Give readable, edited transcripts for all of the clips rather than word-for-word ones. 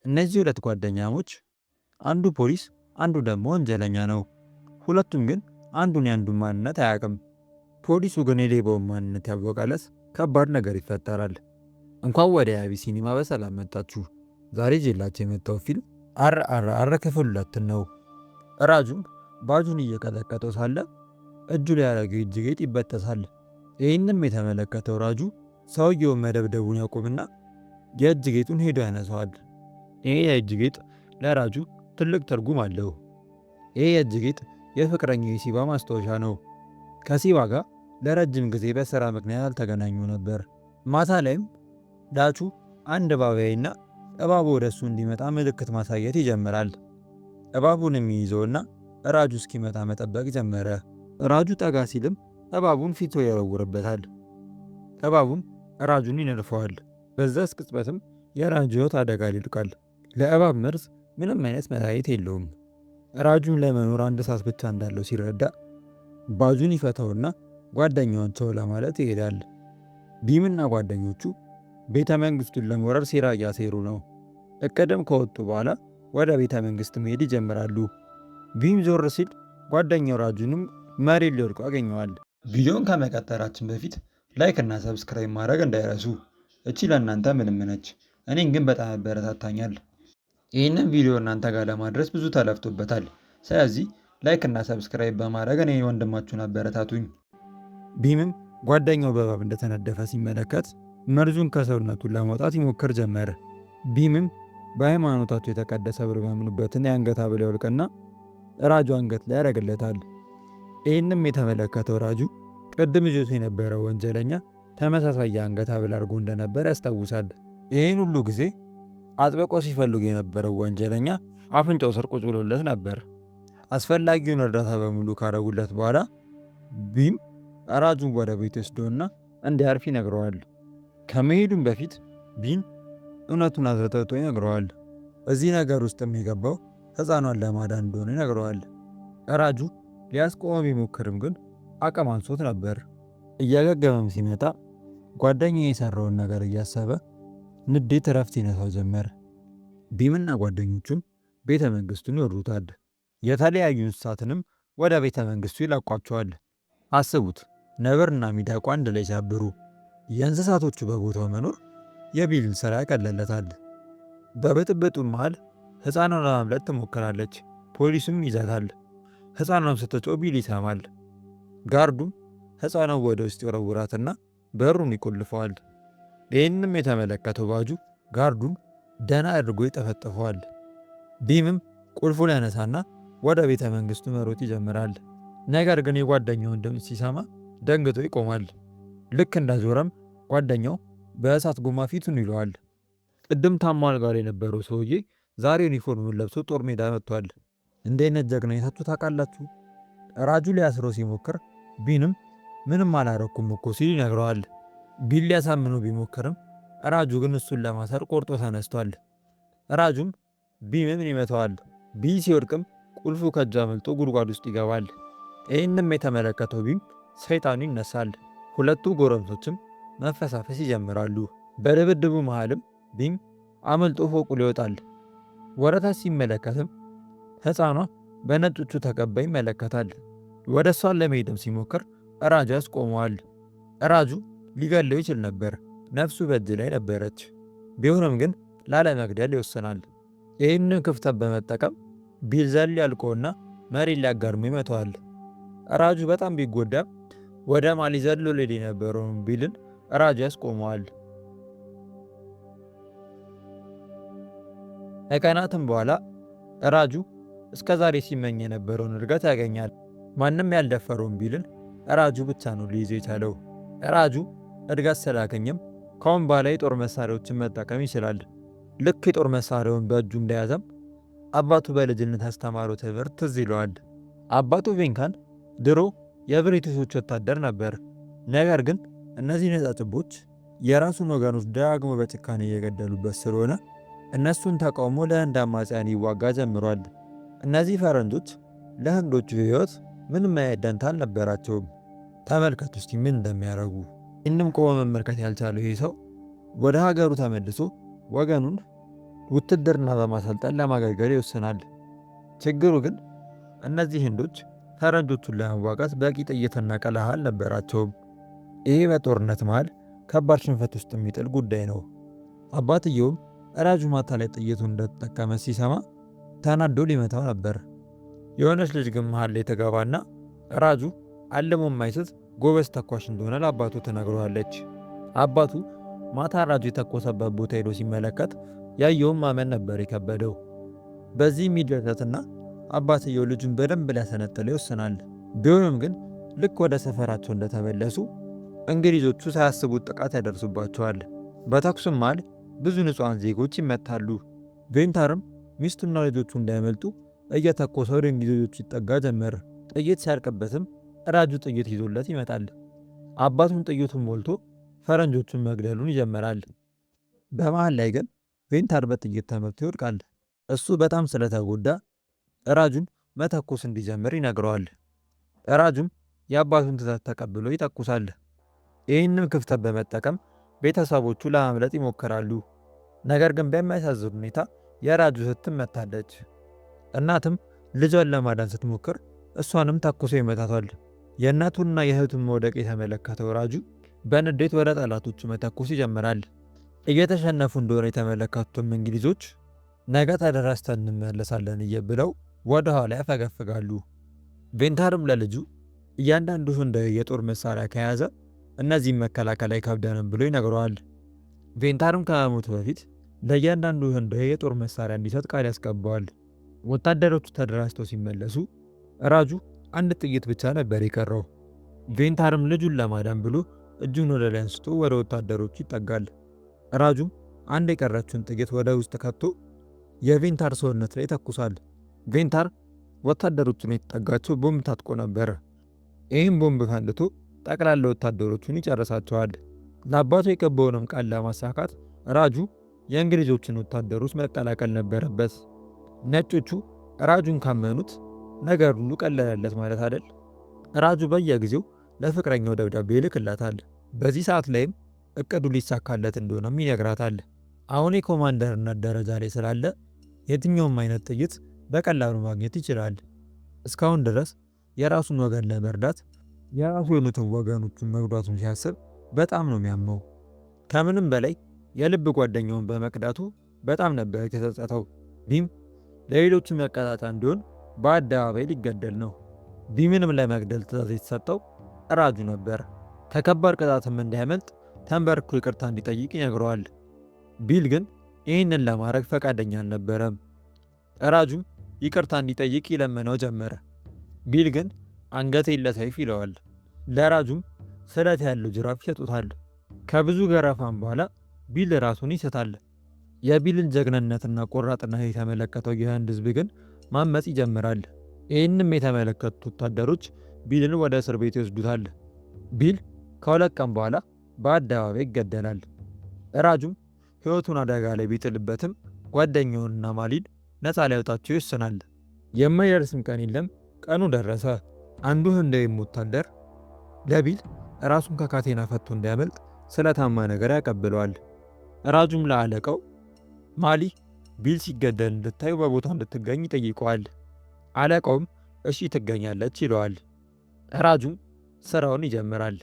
እነዚህ ሁለት ጓደኛሞች አንዱ ፖሊስ አንዱ ደግሞ ወንጀለኛ ነው። ሁለቱም ግን አንዱን የአንዱን ማንነት አያውቅም። ፖሊሱ ግን የሌባውን ማንነት ያወቀለት ከባድ ነገር ይፈጠራል። እንኳን ወደ ያቢ ሲኒማ በሰላም መጣችሁ። ዛሬ ይዤላችሁ የመጣው ፊልም RRR ክፍል 2 ነው። ራጁም ባጁን እየቀጠቀጠው ሳለ እጁ ላይ ያደረገው የእጅ ጌጥ ይበጠሳል። ይህንም የተመለከተው ራጁ ሰውየውን መደብደቡን ያቆምና የእጅ ጌጡን ሄዶ ያነሳዋል። ይህ የእጅ ጌጥ ለራጁ ትልቅ ትርጉም አለው። ይህ የእጅ ጌጥ የፍቅረኛው የሲባ ማስታወሻ ነው። ከሲባ ጋር ለረጅም ጊዜ በሥራ ምክንያት አልተገናኙ ነበር። ማታ ላይም ዳቹ አንድ እባብ ያይና እባቡ ወደ እሱ እንዲመጣ ምልክት ማሳየት ይጀምራል። እባቡን የሚይዘውና ራጁ እስኪመጣ መጠበቅ ጀመረ። ራጁ ጠጋ ሲልም እባቡን ፊቱ ይወረውርበታል። እባቡም ራጁን ይነድፈዋል። በዛ ቅጽበትም የራጁ ሕይወት አደጋ ላይ ይወድቃል። ለእባብ መርዝ ምንም አይነት መድኃኒት የለውም። ራጁን ለመኖር አንድ ሰዓት ብቻ እንዳለው ሲረዳ ባጁን ይፈታውና ጓደኛውን ቸው ለማለት ይሄዳል። ቢምና ጓደኞቹ ቤተ መንግስቱን ለመውረር ሴራ እያሴሩ ነው። እቅድም ከወጡ በኋላ ወደ ቤተ መንግስት መሄድ ይጀምራሉ። ቢም ዞር ሲል ጓደኛው ራጁንም መሬት ሊወድቁ ያገኘዋል። ቪዲዮን ከመቀጠላችን በፊት ላይክ እና ሰብስክራይብ ማድረግ እንዳይረሱ። እቺ ለእናንተ ምንም ነች፣ እኔን ግን በጣም ያበረታታኛል። ይህንን ቪዲዮ እናንተ ጋር ለማድረስ ብዙ ተለፍቶበታል። ስለዚህ ላይክ እና ሰብስክራይብ በማድረግ እኔ ወንድማችሁን አበረታቱኝ። ቢምም ጓደኛው በእባብ እንደተነደፈ ሲመለከት መርዙን ከሰውነቱን ለማውጣት ይሞክር ጀመረ። ቢምም በሃይማኖታቸው የተቀደሰ ብር የሚያምኑበትን የአንገት ሐብል ያወልቅና ራጁ አንገት ላይ ያደርግለታል። ይህንም የተመለከተው ራጁ ቅድም ይዞት የነበረው ወንጀለኛ ተመሳሳይ የአንገት ሐብል አድርጎ እንደነበር ያስታውሳል። ይህን ሁሉ ጊዜ አጥብቆ ሲፈልጉ የነበረው ወንጀለኛ አፍንጫው ስር ቁጭ ብሎለት ነበር። አስፈላጊውን እርዳታ በሙሉ ካረጉለት በኋላ ቢም ራጁን ወደ ቤት ወስዶና እንዲያርፍ ይነግረዋል። ከመሄዱም በፊት ቢም እውነቱን አስረጥቶ ይነግረዋል። እዚህ ነገር ውስጥ የሚገባው ሕፃኗን ለማዳን እንደሆነ ይነግረዋል። ራጁ ሊያስቆመው ቢሞክርም ግን አቅም አንሶት ነበር። እያገገመም ሲመጣ ጓደኛው የሰራውን ነገር እያሰበ ንዴት እረፍት ይነሳው ጀመር። ቢምና ጓደኞቹም ቤተ መንግስቱን ይወሩታል። የተለያዩ እንስሳትንም ወደ ቤተ መንግስቱ ይለቋቸዋል። አስቡት፣ ነብርና ሚዳቋ አንድ ላይ ሲያብሩ። የእንስሳቶቹ በቦታው መኖር የቢልን ስራ ያቀለለታል። በብጥብጡ መሃል ሕፃኗን ለማምለጥ ትሞክራለች። ፖሊሱም ይዛታል። ሕፃኗም ስትጮህ ቢል ይሰማል። ጋርዱም ሕፃኗን ወደ ውስጥ ይወረውራትና በሩን ይቆልፈዋል። ይህንም የተመለከተው ባጁ ጋርዱን ደህና አድርጎ ይጠፈጥፈዋል። ቢምም ቁልፉን ያነሳና ወደ ቤተ መንግስቱ መሮጥ ይጀምራል። ነገር ግን የጓደኛውን ድምፅ ሲሰማ ደንግጦ ይቆማል። ልክ እንዳዞረም ጓደኛው በእሳት ጎማ ፊቱን ይለዋል። ቅድም ታሞ አልጋ ላይ የነበረው ሰውዬ ዛሬ ዩኒፎርሙን ለብሶ ጦር ሜዳ መጥቷል። እንዲህ አይነት ጀግና አይታችሁ ታውቃላችሁ? ራጁ ሊያስረው ሲሞክር ቢንም ምንም አላረኩም እኮ ሲል ይነግረዋል። ቢል ሊያሳምነው ቢሞክርም ራጁ ግን እሱን ለማሰር ቆርጦ ተነስቷል። ራጁም ቢምን ይመታዋል። ቢል ሲወድቅም ቁልፉ ከእጁ አመልጦ ጉድጓድ ውስጥ ይገባል። ይህንም የተመለከተው ቢም ሰይጣኑ ይነሳል። ሁለቱ ጎረምሶችም መፈሳፈስ ይጀምራሉ። በድብድቡ መሃልም ቢም አመልጦ ፎቁ ይወጣል። ወረታች ሲመለከትም ሕፃኗ በነጮቹ ተከባ ይመለከታል። ወደ እሷን ለመሄድም ሲሞክር ራጁ ያስቆመዋል። ራጁ ሊገለው ይችል ነበር፣ ነፍሱ በእጅ ላይ ነበረች። ቢሆንም ግን ላለመግደል ይወስናል። ይህንን ክፍተት በመጠቀም ቢል ዘል ያልቆና መሬት ሊያጋርሙ ይመተዋል። ራጁ በጣም ቢጎዳም ወደ ማሊ ዘሎ ሌድ የነበረውን ቢልን ራጁ ያስቆመዋል። ከቀናትም በኋላ ራጁ እስከ ዛሬ ሲመኝ የነበረውን እድገት ያገኛል። ማንም ያልደፈረውን ቢልን ራጁ ብቻ ነው ሊይዘው የቻለው። ራጁ እድገት ስላገኘም ካሁን በኋላ የጦር መሳሪያዎችን መጠቀም ይችላል። ልክ የጦር መሳሪያውን በእጁ እንደያዘም አባቱ በልጅነት ያስተማረው ትምህርት ትዝ ይለዋል። አባቱ ቬንካን ድሮ የብሪቲሾች ወታደር ነበር። ነገር ግን እነዚህ ነጫጭቦች የራሱን ወገኖች ደጋግሞ በጭካኔ እየገደሉበት ስለሆነ እነሱን ተቃውሞ ለህንድ አማጽያን ይዋጋ ጀምሯል። እነዚህ ፈረንጆች ለህንዶቹ ህይወት ምንም አይነት ደንታ አልነበራቸውም። ተመልከቱ እስቲ ምን እንደሚያደርጉ። ይህንም ቆሞ መመልከት ያልቻለው ይህ ሰው ወደ ሀገሩ ተመልሶ ወገኑን ውትድርና በማሰልጠን ለማገልገል ይወስናል። ችግሩ ግን እነዚህ ህንዶች ፈረንጆቹን ለመዋጋት በቂ ጥይትና ቀለሃ አልነበራቸውም። ይሄ በጦርነት መሃል ከባድ ሽንፈት ውስጥ የሚጥል ጉዳይ ነው። አባትየውም ራጁ ማታ ላይ ጥይቱን እንደተጠቀመ ሲሰማ ተናዶ ሊመታው ነበር። የሆነች ልጅ ግን መሃል ላይ ተገባና ራጁ አልሞ የማይስት ጎበዝ ተኳሽ እንደሆነ ለአባቱ ትነግረዋለች። አባቱ ማታ ራጁ የተኮሰበት ቦታ ሄዶ ሲመለከት ያየውን ማመን ነበር የከበደው። በዚህ የሚደሰትና አባትየው ልጁን በደንብ ሊያሰነጥለው ይወስናል። ቢሆንም ግን ልክ ወደ ሰፈራቸው እንደተመለሱ እንግሊዞቹ ሳያስቡት ጥቃት ያደርሱባቸዋል። በተኩስም መሃል ብዙ ንጹሐን ዜጎች ይመታሉ። ቬንታርም ሚስቱና ልጆቹ እንዳይመልጡ እየተኮሰ ወደ እንግሊዞቹ ይጠጋ ጀመር። ጥይት ሲያልቅበትም ራጁ ጥይት ይዞለት ይመጣል። አባቱን ጥይቱን ሞልቶ ፈረንጆቹን መግደሉን ይጀምራል። በመሃል ላይ ግን ቬንታር በጥይት ተመትቶ ይወድቃል። እሱ በጣም ስለተጎዳ ራጁን መተኮስ እንዲጀምር ይነግረዋል። ራጁም የአባቱን ትዕዛዝ ተቀብሎ ይተኩሳል። ይህንም ክፍተት በመጠቀም ቤተሰቦቹ ለማምለጥ ይሞክራሉ። ነገር ግን በሚያሳዝን ሁኔታ የራጁ እህት ትመታለች። እናትም ልጇን ለማዳን ስትሞክር እሷንም ተኩሶ ይመታታል። የእናቱንና የእህቱን መውደቅ የተመለከተው ራጁ በንዴት ወደ ጠላቶቹ መተኮስ ይጀምራል። እየተሸነፉ እንደሆነ የተመለከቱትም እንግሊዞች ነገ ተደራጅተን እንመለሳለን ብለው ወደ ኋላ ያፈገፍጋሉ። ቬንታርም ለልጁ እያንዳንዱ ህንዳዊ የጦር መሳሪያ ከያዘ እነዚህም መከላከል አይከብደንም ብሎ ይነግረዋል። ቬንታርም ከመሞቱ በፊት ለእያንዳንዱ ህንዳዊ የጦር መሳሪያ እንዲሰጥ ቃል ያስገባዋል። ወታደሮቹ ተደራጅተው ሲመለሱ ራጁ አንድ ጥይት ብቻ ነበር የቀረው። ቬንታርም ልጁን ለማዳን ብሎ እጁን ወደ ላይ አንስቶ ወደ ወታደሮቹ ይጠጋል። ራጁም አንድ የቀረችውን ጥይት ወደ ውስጥ ከቶ የቬንታር ሰውነት ላይ ተኩሳል። ቬንታር ወታደሮቹን የተጠጋቸው ቦምብ ታጥቆ ነበር። ይህም ቦምብ ፈንድቶ ጠቅላላ ወታደሮቹን ይጨርሳቸዋል። ለአባቱ የገባውንም ቃል ለማሳካት ራጁ የእንግሊዞችን ወታደሮች መቀላቀል ነበረበት። ነጮቹ ራጁን ካመኑት ነገር ሁሉ ቀለለለት ማለት አይደል? ራጁ በየጊዜው ለፍቅረኛው ደብዳቤ ይልክላታል። በዚህ ሰዓት ላይም እቅዱ ሊሳካለት እንደሆነም ይነግራታል። አሁን የኮማንደርነት ደረጃ ላይ ስላለ የትኛውም አይነት ጥይት በቀላሉ ማግኘት ይችላል። እስካሁን ድረስ የራሱን ወገን ለመርዳት የራሱ የሆኑትን ወገኖቹን መጉዳቱን ሲያስብ በጣም ነው የሚያመው። ከምንም በላይ የልብ ጓደኛውን በመቅዳቱ በጣም ነበር የተጸጸተው። ቢም ለሌሎቹ መቀጣጫ እንዲሆን በአደባባይ ሊገደል ነው። ቢምንም ለመግደል ትዕዛዝ የተሰጠው ራጁ ነበር። ከከባድ ቅጣትም እንዳያመልጥ ተንበርክኮ ይቅርታ እንዲጠይቅ ይነግረዋል። ቢል ግን ይህንን ለማድረግ ፈቃደኛ አልነበረም። ራጁም ይቅርታ እንዲጠይቅ ይለመነው ጀመረ። ቢል ግን አንገቴን ለሰይፍ ይለዋል። ለራጁም ስለት ያለው ጅራፍ ይሰጡታል። ከብዙ ገረፋም በኋላ ቢል ራሱን ይስታል። የቢልን ጀግንነትና ቆራጥነት የተመለከተው የህንድ ህዝብ ግን ማመጽ ይጀምራል። ይህንም የተመለከቱት ወታደሮች ቢልን ወደ እስር ቤት ይወስዱታል። ቢል ከሁለት ቀን በኋላ በአደባባይ ይገደላል። ራጁም ህይወቱን አደጋ ላይ ቢጥልበትም ጓደኛውንና ማሊን ነፃ ሊያወጣቸው ይወስናል። የማይደርስም ቀን የለም። ቀኑ ደረሰ። አንዱ ህንዳዊም ወታደር ለቢል ራሱን ከካቴና ፈቶ እንዲያመልጥ ስለታማ ነገር ያቀብለዋል። ራጁም ለአለቃው ማሊ ቢል ሲገደል እንድታዩ በቦታው እንድትገኝ ይጠይቀዋል። አለቃውም እሺ ትገኛለች ይለዋል። ራጁም ስራውን ይጀምራል።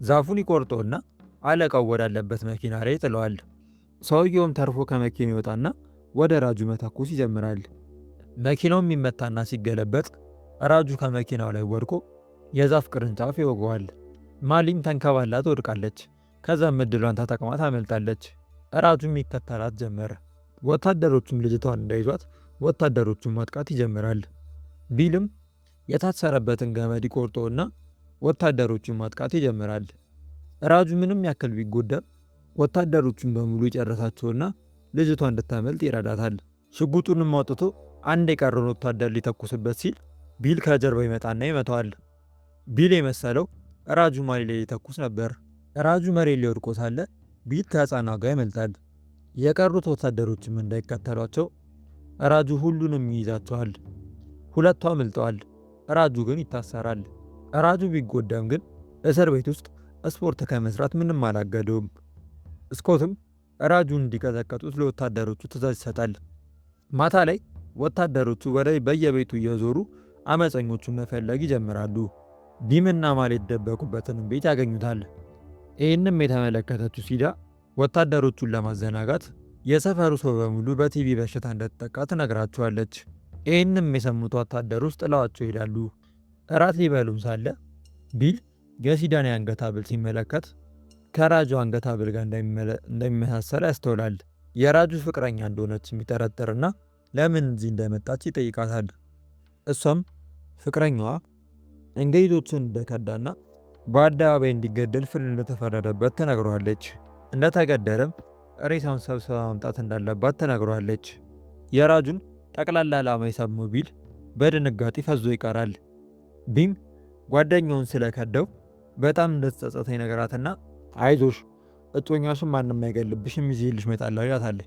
ዛፉን ይቆርጠውና አለቃው ወዳለበት መኪና ላይ ይጥለዋል። ሰውየውም ተርፎ ከመኪናው ይወጣና ወደ ራጁ መተኮስ ይጀምራል። መኪናው የሚመታና ሲገለበጥ ራጁ ከመኪናው ላይ ወድቆ የዛፍ ቅርንጫፍ ይወገዋል። ማሊም ተንከባላ ትወድቃለች። ከዛም እድሏን ተጠቅማ ታመልጣለች። ራጁም ይከተላት ጀመረ። ወታደሮቹም ልጅቷን እንዳይዟት ወታደሮቹን ማጥቃት ይጀምራል። ቢልም የታሰረበትን ገመድ ይቆርጠውና ወታደሮቹን ማጥቃት ይጀምራል። ራጁ ምንም ያክል ቢጎዳም ወታደሮቹን በሙሉ ይጨርሳቸውና ልጅቷ እንድታመልጥ ይረዳታል። ሽጉጡንም አውጥቶ አንድ የቀረውን ወታደር ሊተኩስበት ሲል ቢል ከጀርባ ይመጣና ይመታዋል። ቢል የመሰለው ራጁ ማሊ ላይ ሊተኩስ ነበር። ራጁ መሬት ላይ ወድቆ ሳለ ቢል ከህፃኗ ጋር ይመልጣል። የቀሩት ወታደሮችም እንዳይከተሏቸው ራጁ ሁሉንም ይይዛቸዋል። ሁለቱ አምልጠዋል። ራጁ ግን ይታሰራል። ራጁ ቢጎዳም ግን እስር ቤት ውስጥ ስፖርት ከመስራት ምንም አላገደውም። ስኮትም ራጁን እንዲቀጠቅጡት ለወታደሮቹ ትዕዛዝ ይሰጣል። ማታ ላይ ወታደሮቹ በየቤቱ እየዞሩ አመፀኞቹን መፈለግ ይጀምራሉ። ቢምና ማል የተደበቁበትን ቤት ያገኙታል። ይህንም የተመለከተችው ሲዳ ወታደሮቹን ለማዘናጋት የሰፈሩ ሰው በሙሉ በቲቪ በሽታ እንደተጠቃ ትነግራቸዋለች። ይህንም የሰሙት ወታደሮች ጥለዋቸው ይሄዳሉ። እራት ሊበሉም ሳለ ቢል የሲዳን የአንገት ሐብል ሲመለከት ከራጁ አንገት ሐብል ጋር እንደሚመሳሰል ያስተውላል። የራጁ ፍቅረኛ እንደሆነች የሚጠረጥርና ለምን እዚህ እንደመጣች ይጠይቃታል። እሷም ፍቅረኛዋ እንግሊዞችን እንደከዳና በአደባባይ እንዲገደል ፍርድ እንደተፈረደበት ትነግረዋለች። እንደተገደለም ሬሳውን ሰብስባ ማምጣት እንዳለባት ትነግረዋለች። የራጁን ጠቅላላ ዓላማ የሰማው ቢል በድንጋጤ ፈዞ ይቀራል። ቢም ጓደኛውን ስለከደው በጣም እንደተጸጸተ ይነግራትና አይዞሽ እጮኛሽን ማንም አይገልብሽም ይዤልሽ እመጣለሁ ይላታል።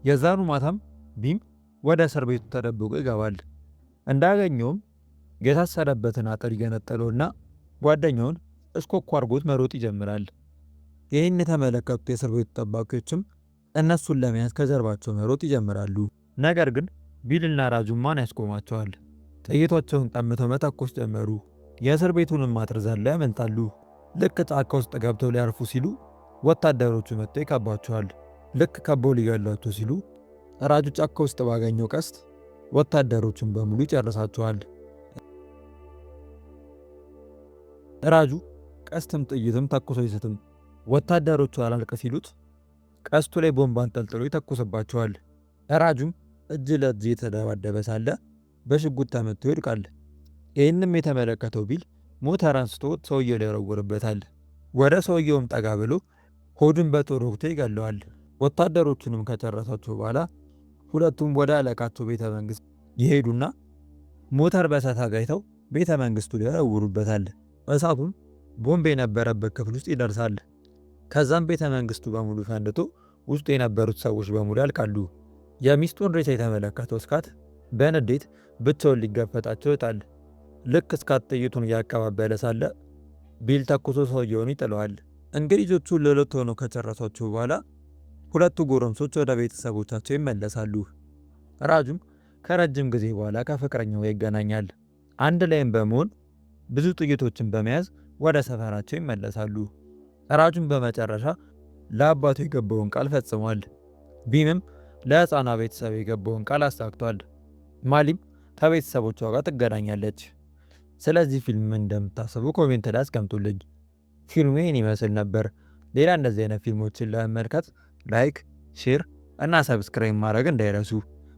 የዛኑ ማታም ቢም ወደ እስር ቤቱ ተደብቆ ይገባል። እንዳገኘውም የታሰረበትን አጥር ይገነጠለውና ጓደኛውን እስኮኮ አርጎት መሮጥ ይጀምራል። ይህን የተመለከቱት የእስር ቤቱ ጠባቂዎችም እነሱን ለመያዝ ከጀርባቸው መሮጥ ይጀምራሉ። ነገር ግን ቢልና ራጁ ማን ያስቆማቸዋል? ጥይቶቻቸውን ቀምተው መተኮስ ጀመሩ። የእስር ቤቱንም አጥር ዘለው ያመልጣሉ። ልክ ጫካ ውስጥ ገብተው ሊያርፉ ሲሉ ወታደሮቹ መጥተው ይከቧቸዋል። ልክ ከበው ሊገሏቸው ሲሉ ራጁ ጫካ ውስጥ ባገኘው ቀስት ወታደሮቹን በሙሉ ይጨርሳቸዋል። ራጁ ቀስትም ጥይትም ተኩሶ አይስትም። ወታደሮቹ አላልቅ ሲሉት ቀስቱ ላይ ቦምብ አንጠልጥሎ ይተኩስባቸዋል። ራጁም እጅ ለእጅ የተደባደበ ሳለ በሽጉጥ ተመቶ ይወድቃል። ይህንም የተመለከተው ቢል ሞተር አንስቶ ሰውየው ላይ ይወረውርበታል። ወደ ሰውየውም ጠጋ ብሎ ሆዱን በጦር ወግቶ ይገለዋል። ወታደሮቹንም ከጨረሳቸው በኋላ ሁለቱም ወደ አለቃቸው ቤተ መንግስት ይሄዱና ሞተር በእሳት አጋይተው ቤተ መንግስቱ ላይ ይወረውሩበታል። እሳቱም ቦምብ የነበረበት ክፍል ውስጥ ይደርሳል። ከዛም ቤተ መንግስቱ በሙሉ ፈንድቶ ውስጡ የነበሩት ሰዎች በሙሉ ያልቃሉ። የሚስቱን ሬሳ የተመለከተው ስካት በንዴት ብቻውን ሊጋፈጣቸው ይጣል። ልክ ስካት ጥይቱን እያቀባበለ ሳለ ቢል ተኩሶ ሰውየውን ይጥለዋል። እንግሊዞቹ ለሁለት ሆነው ከጨረሷቸው በኋላ ሁለቱ ጎረምሶች ወደ ቤተሰቦቻቸው ይመለሳሉ። ራጁም ከረጅም ጊዜ በኋላ ከፍቅረኛው ይገናኛል። አንድ ላይም በመሆን ብዙ ጥይቶችን በመያዝ ወደ ሰፈራቸው ይመለሳሉ። ራጁም በመጨረሻ ለአባቱ የገባውን ቃል ፈጽሟል። ቢምም ለሕፃኗ ቤተሰብ የገባውን ቃል አሳክቷል። ማሊም ከቤተሰቦቿ ጋር ትገናኛለች። ስለዚህ ፊልም እንደምታስቡ ኮሜንት ላይ አስቀምጡልኝ። ፊልሙ ይህን ይመስል ነበር። ሌላ እንደዚህ አይነት ፊልሞችን ለመመልከት ላይክ፣ ሼር እና ሰብስክራይብ ማድረግ እንዳይረሱ።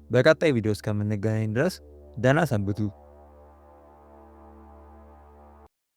በቀጣይ ቪዲዮ እስከምንገናኝ ድረስ ደህና ሰንብቱ።